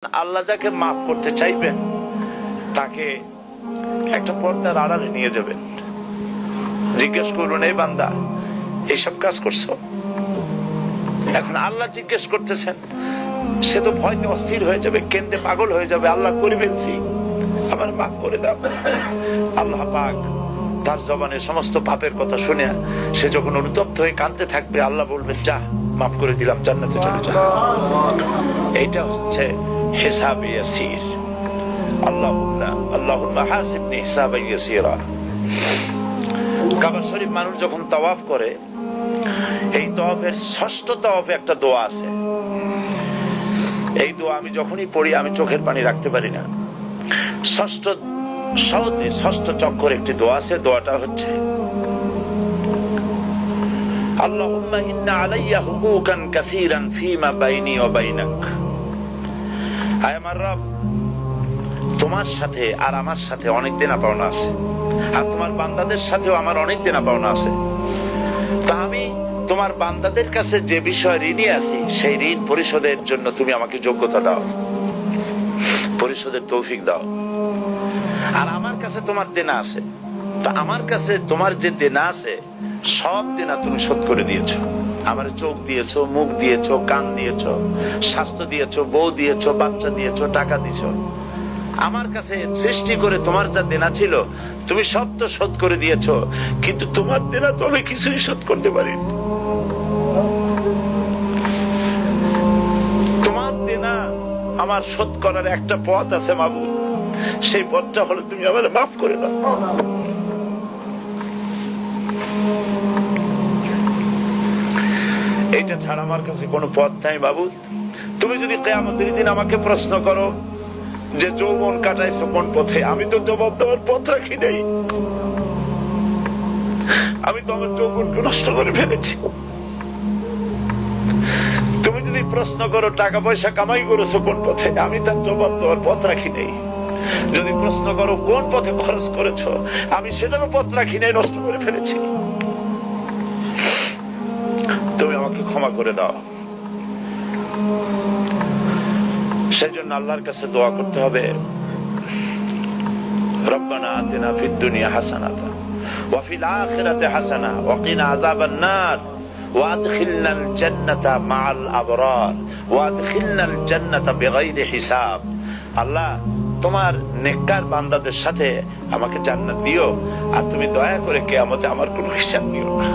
আল্লাহ যাকে মাফ করতে চাইবেন তাকে একটা পর্দার আড়ালে নিয়ে যাবেন, জিজ্ঞেস করবেন, এই বান্দা এইসব কাজ করছো? এখন আল্লাহ জিজ্ঞেস করতেছেন, সে তো ভয়তে অস্থির হয়ে যাবে, কেন্দ্রে পাগল হয়ে যাবে, আল্লাহ করিবেন আমার মাফ করে দাও। আল্লাহ পাক তার জবানে সমস্ত পাপের কথা শুনে সে যখন অনুতপ্ত হয়ে কাঁদতে থাকবে, আল্লাহ বলবেন, যা মাফ করে দিলাম, জান্নাতে চলে যা। এইটা হচ্ছে হিসাব ইয়াসির। আল্লাহুম্মা হাসিবনি হিসাবান ইয়াসিরা। কাবা শরীফ মানুষ যখন তাওয়াফ করে, এই তাওয়াফের ষষ্ঠ তাওয়াফে একটা দোয়া আছে। এই দোয়া আমি যখনই পড়ি আমি চোখের পানি রাখতে পারি না। ষষ্ঠ চক্কর একটি দোয়া আছে। দোয়াটা হচ্ছে, আল্লাহুম্মা ইন্না আলাইয়া হুকুকান কাসীরান ফীমা বাইনি ওয়া বাইনাক। আয় আমার রব, তোমার সাথে আর আমার সাথে অনেক দেনা পাওনা আছে, আর তোমার বান্দাদের সাথেও আমার অনেক দেনা পাওনা আছে। তা আমি তোমার বান্দাদের কাছে যে বিষয় ঋণী আছি, সেই ঋণ পরিশোধের জন্য তুমি আমাকে যোগ্যতা দাও, পরিশোধের তৌফিক দাও। আর আমার কাছে তোমার দেনা আছে, তা আমার কাছে তোমার যে দেনা আছে সব দেনা তুমি শোধ করে দিয়েছো। আমার চোখ দিয়েছো, মুখ দিয়েছো, কান দিয়েছো, স্বাস্থ্য দিয়েছো, বউ দিয়েছো, বাচ্চা দিয়েছো, টাকা দিয়েছো। আমার কাছে সৃষ্টি করে তোমার যা দেনা ছিল তুমি সব তো শোধ করে দিয়েছো, কিন্তু তোমার দেনা তো আমি কিছুই শোধ করতে পারিনি। তোমার দেনা আমার শোধ করার একটা পথ আছে মাবুদ, সেই পথটা হলো তুমি আমার মাফ করে দাও। এইটা ছাড়া আমার কাছে কোনো পথ নাই মাবুদ। তুমি যদি কিয়ামতের দিন আমাকে প্রশ্ন করো যে যৌবন কাটাইছো কোন পথে, আমি তো জবাব দেওয়ার পথ রাখি নাই। আমি তো আমার যৌবনকে নষ্ট করে ফেলেছি। তুমি যদি প্রশ্ন করো টাকা পয়সা কামাই করেছো কোন পথে, আমি তার জবাব দেওয়ার পথ রাখি নাই। যদি প্রশ্ন করো কোন পথে খরচ করেছো, আমি সেটারও পথ রাখি নাই, নষ্ট করে ফেলেছি। তুমি আমাকে ক্ষমা করে দাও। সেই জন্য আল্লাহর কাছে দোয়া করতে হবে, রব্বানা আতিনা ফিদ দুনিয়া হাসানাতান ওয়া ফিল আখিরাতি হাসানা ওয়া কিনা আযাবান নার ওয়া আদখিলনাল জান্নাতা মাআল আবরার ওয়া আদখিলনাল জান্নাতা বিগাইরি হিসাব। আল্লাহ, তোমার নেককার বান্দাদের সাথে আমাকে জান্নাত দিও, আর তুমি দয়া করে কিয়ামতে আমার কোনো হিসাব নিও না।